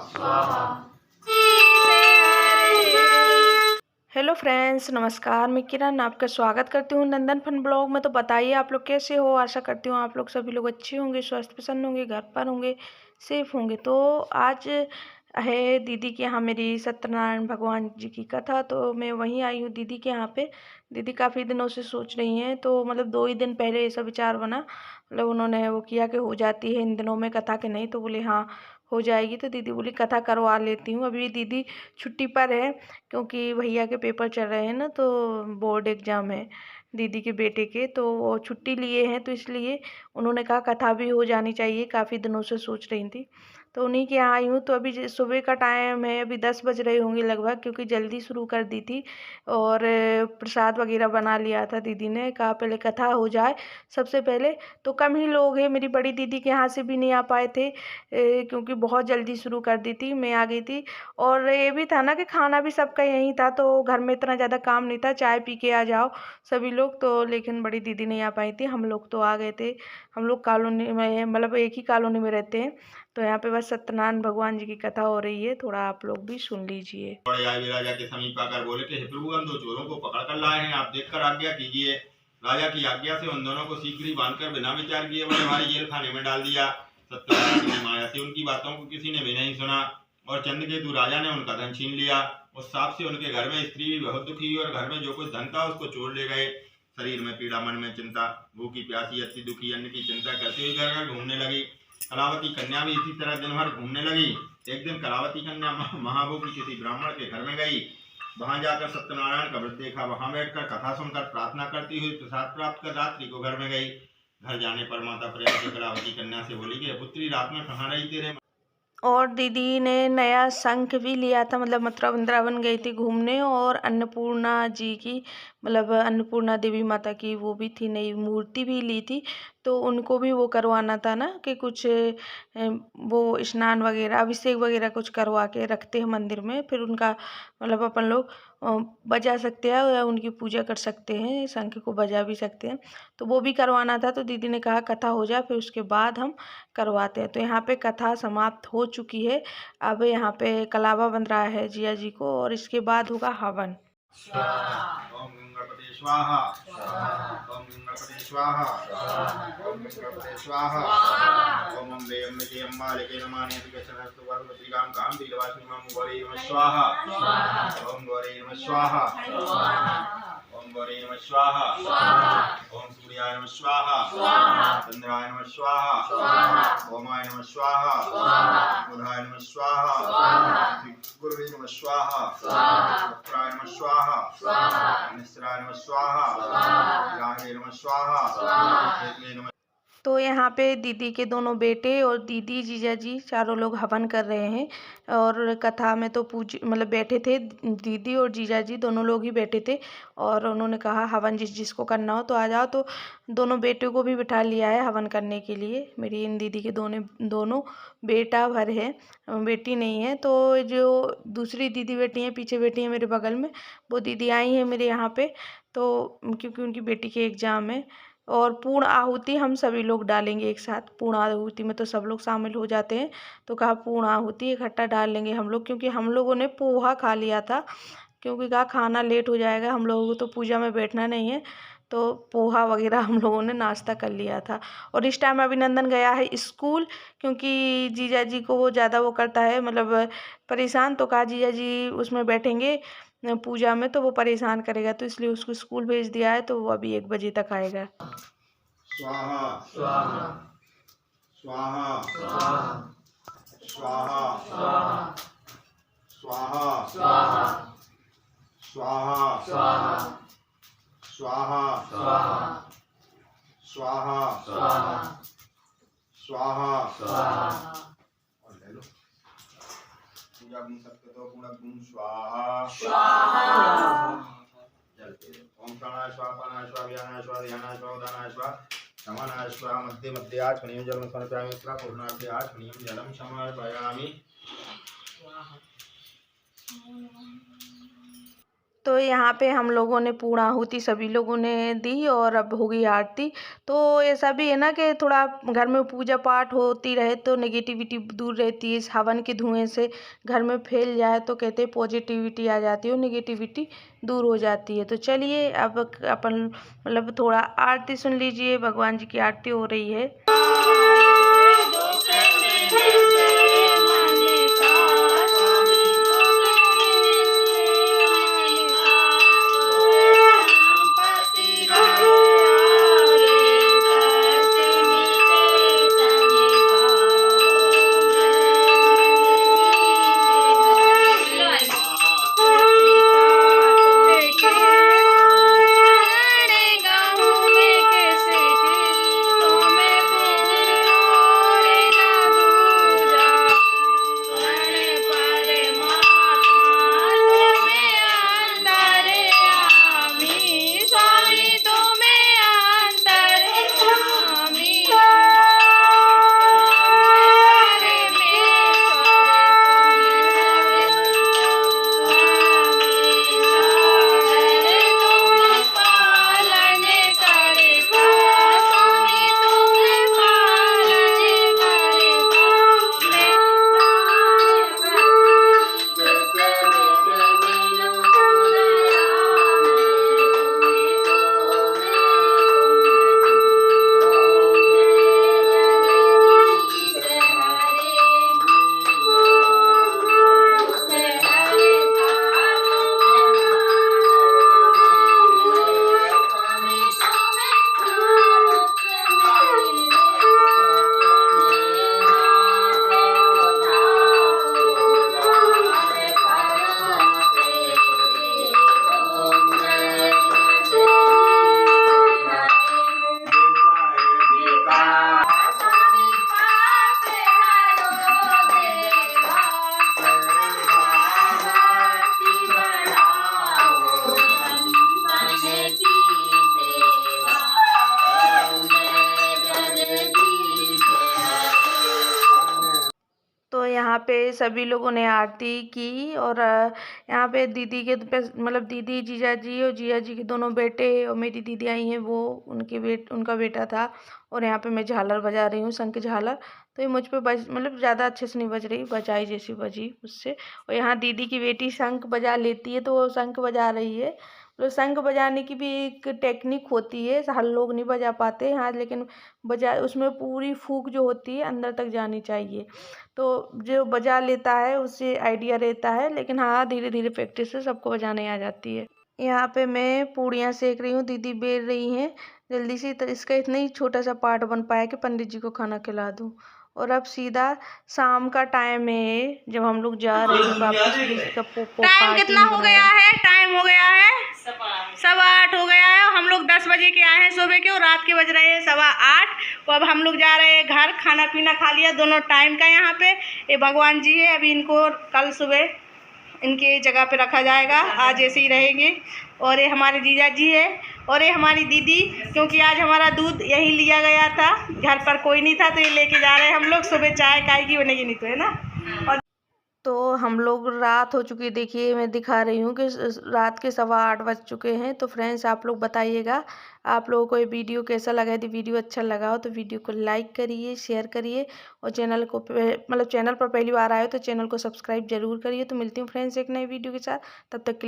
स्वाहा। Hello friends, नमस्कार। मैं किरण आपका स्वागत करती हूँ नंदन फन ब्लॉग में। तो बताइए आप लोग कैसे हो। आशा करती हूँ आप लोग सभी लोग अच्छे होंगे, स्वस्थ प्रसन्न होंगे, घर पर होंगे, सेफ होंगे। तो आज है दीदी के यहाँ मेरी सत्यनारायण भगवान जी की कथा। तो मैं वहीं आई हूँ दीदी के यहाँ पे। दीदी काफ़ी दिनों से सोच रही हैं, तो मतलब 2 ही दिन पहले ऐसा विचार बना, मतलब उन्होंने वो किया कि हो जाती है इन दिनों में कथा के नहीं, तो बोले हाँ हो जाएगी। तो दीदी बोली कथा करवा लेती हूँ। अभी दीदी छुट्टी पर है क्योंकि भैया के पेपर चल रहे हैं ना, तो बोर्ड एग्ज़ाम है दीदी के बेटे के, तो वो छुट्टी लिए हैं, तो इसलिए उन्होंने कहा कथा भी हो जानी चाहिए। काफ़ी दिनों से सोच रही थी, तो उन्हीं के यहाँ आई हूँ। तो अभी सुबह का टाइम है, अभी 10 बज रहे होंगे लगभग, क्योंकि जल्दी शुरू कर दी थी और प्रसाद वगैरह बना लिया था। दीदी ने कहा पहले कथा हो जाए सबसे पहले। तो कम ही लोग हैं, मेरी बड़ी दीदी के यहाँ से भी नहीं आ पाए थे क्योंकि बहुत जल्दी शुरू कर दी थी, मैं आ गई थी। और ये भी था ना कि खाना भी सबका यहीं था, तो घर में इतना ज़्यादा काम नहीं था, चाय पी के आ जाओ सभी लोग। तो लेकिन बड़ी दीदी नहीं आ पाई थी, हम लोग तो आ गए थे। हम लोग कॉलोनी में, मतलब एक ही कॉलोनी में रहते हैं, तो यहाँ पे बस सत्यनारायण भगवान जी की कथा हो रही है, थोड़ा आप लोग भी सुन लीजिए। बड़े आए वे राजा के समीप आकर बोले कि हे प्रभु, हम 2 चोरों को पकड़ कर लाए हैं, आप देखकर आज्ञा कीजिए। राजा की आज्ञा से उन दोनों को शीघ्र ही बांधकर बिना विचार किए बड़े भारी जेल खाने में डाल दिया। सत्यनारायण ने माया से उनकी बातों को किसी ने भी नहीं सुना और चंद्रकेतु राजा ने उनका धन छीन लिया। उस सांप से उनके घर में स्त्री भी बहुत दुखी हुई और घर में जो कुछ धन था उसको चोर ले गए। शरीर में पीड़ा, मन में चिंता, भूखी प्यासी अति दुखी अन्न की चिंता करते हुए घर घर घूमने लगी। कलावती कन्या भी इसी तरह दिन भर घूमने लगी। एक दिन कलावती कन्या महाभोगी किसी ब्राह्मण के घर में गई। वहां जाकर सत्यनारायण का व्रत देखा। वहां बैठकर कथा सुनकर प्रार्थना करती हुई प्रसाद प्राप्त कर रात्रि को घर में गई। घर जाने पर माता प्रिया कलावती कन्या से बोली कि पुत्री, रात में कहाँ रही तेरे। और दीदी ने नया शंख भी लिया था, मतलब मथुरा वृंदावन गई थी घूमने, और अन्नपूर्णा जी की, मतलब अन्नपूर्णा देवी माता की वो भी थी, नई मूर्ति भी ली थी। तो उनको भी वो करवाना था ना कि कुछ वो स्नान वगैरह, अभिषेक वगैरह कुछ करवा के रखते हैं मंदिर में, फिर उनका मतलब अपन लोग बजा सकते हैं या उनकी पूजा कर सकते हैं, शंख को बजा भी सकते हैं। तो वो भी करवाना था, तो दीदी ने कहा कथा हो जाए फिर उसके बाद हम करवाते हैं। तो यहाँ पे कथा समाप्त हो चुकी है। अब यहाँ पे कलावा बन रहा है जिया जी को, और इसके बाद होगा हवन। ओम गणपति स्वाहा। ओम गणपति स्वाहा। ओम गणपति स्वाहा। ओम अम्बे अम्बिके अम्बालिके नमामि गच्छन्तु पार्वतीकां कां दिलवासिमां गौरी नमः स्वाहा। ओम गौरी नमः स्वाहा। ओम गौरी नमः स्वाहा। ओम सूर्याय नमः स्वाहा। चंद्राय नमः स्वाहा। ओमाय नमः स्वाहा। बुधाय नमः स्वाहा। गुरुवे नमः स्वाहा। शुक्राय नमः स्वाहा। मिश्राय नमः स्वाहा। राहे नमः स्वाहा। केतवे नमः। तो यहाँ पे दीदी के दोनों बेटे और दीदी जीजा जी चारों लोग हवन कर रहे हैं। और कथा में तो मतलब बैठे थे, दीदी और जीजा जी दोनों लोग ही बैठे थे। और उन्होंने कहा हवन जिसको करना हो तो आ जाओ। तो दोनों बेटों को भी बिठा लिया है हवन करने के लिए। मेरी इन दीदी के दोनों बेटा भर है, बेटी नहीं है। तो जो दूसरी दीदी बैठी हैं, पीछे बैठी हैं मेरे बगल में, वो दीदी आई हैं मेरे यहाँ पे, तो क्योंकि उनकी बेटी के एग्ज़ाम है। और पूर्ण आहुति हम सभी लोग डालेंगे एक साथ। पूर्ण आहुति में तो सब लोग शामिल हो जाते हैं, तो कहा पूर्ण आहुति इकट्ठा डाल लेंगे हम लोग, क्योंकि हम लोगों ने पोहा खा लिया था, क्योंकि कहा खाना लेट हो जाएगा, हम लोगों को तो पूजा में बैठना नहीं है। तो पोहा वगैरह हम लोगों ने नाश्ता कर लिया था। और इस टाइम अभिनंदन गया है स्कूल, क्योंकि जीजा जी को वो ज़्यादा वो करता है, मतलब परेशान। तो कहा जीजा जी उसमें बैठेंगे पूजा में, तो वो परेशान करेगा, तो इसलिए उसको स्कूल भेज दिया है। तो वो अभी 1 बजे तक आएगा। स्वाहा स्वाहा स्वाहा स्वाहा स्वाहा स्वाहा स्वाहा स्वाहा स्वाहा स्वाहा स्वाहा स्वाहा स्वाहा स्वाहा। और ले लो पूजा गुण सत्य तो गुण गुण स्वाहा स्वाहा। ओम प्राणाय स्वाहा पानाय स्वाहा व्यानाय स्वाहा ध्यानाय स्वाहा उदानाय स्वाहा समानाय स्वाहा मध्य मध्य आचमनीयं जलम समर्पयामि पूर्णार्थे आचमनीयं जलम समर्पयामि। तो यहाँ पे हम लोगों ने पूर्ण आहुति सभी लोगों ने दी और अब होगी आरती। तो ऐसा भी है ना कि थोड़ा घर में पूजा पाठ होती रहे तो नेगेटिविटी दूर रहती है। इस हवन के धुएं से घर में फैल जाए तो कहते हैं पॉजिटिविटी आ जाती है और नेगेटिविटी दूर हो जाती है। तो चलिए अब अपन मतलब थोड़ा आरती सुन लीजिए। भगवान जी की आरती हो रही है। तो यहाँ पे सभी लोगों ने आरती की और यहाँ पे दीदी के मतलब दीदी जीजा जी और जीजा जी के दोनों बेटे और मेरी दीदी आई हैं, वो उनका बेटा था। और यहाँ पे मैं झालर बजा रही हूँ, शंख झालर। तो ये मुझ पे मतलब ज़्यादा अच्छे से नहीं बज रही, बजाई जैसी बजी उससे। और यहाँ दीदी की बेटी शंख बजा लेती है तो वो शंख बजा रही है। तो शंख बजाने की भी एक टेक्निक होती है, हर लोग नहीं बजा पाते हाँ, लेकिन बजा उसमें पूरी फूंक जो होती है अंदर तक जानी चाहिए। तो जो बजा लेता है उससे आइडिया रहता है, लेकिन हाँ धीरे धीरे प्रैक्टिस से सबको बजाने आ जाती है। यहाँ पे मैं पूड़ियाँ सेक रही हूँ, दीदी बेल रही हैं जल्दी से। तो इसका इतना ही छोटा सा पार्ट बन पाया कि पंडित जी को खाना खिला दूँ। और अब सीधा शाम का टाइम है जब हम लोग जा रहे हैं वापस। टाइम कितना हो गया है? टाइम हो गया है 7:15 हो गया है। हम लोग 10 बजे के आए हैं सुबह के और रात के बज रहे हैं 8:15। तो अब हम लोग जा रहे हैं घर। खाना पीना खा लिया दोनों टाइम का। यहाँ पे ये भगवान जी है, अभी इनको कल सुबह इनके जगह पे रखा जाएगा, आज ऐसे ही रहेंगे। और ये हमारे जीजा जी है और ये हमारी दीदी, क्योंकि आज हमारा दूध यही लिया गया था, घर पर कोई नहीं था तो ये लेके जा रहे हैं हम लोग। सुबह चाय काय की बनेगी नहीं तो, है ना। और तो हम लोग रात हो चुकी है, देखिए मैं दिखा रही हूँ कि रात के 8:15 बज चुके हैं। तो फ्रेंड्स आप लोग बताइएगा आप लोगों को ये वीडियो कैसा लगा। यदि वीडियो अच्छा लगा हो तो वीडियो को लाइक करिए, शेयर करिए और चैनल को मतलब चैनल पर पहली बार आए हो तो चैनल को सब्सक्राइब जरूर करिए। तो मिलती हूँ फ्रेंड्स एक नई वीडियो के साथ, तब तक के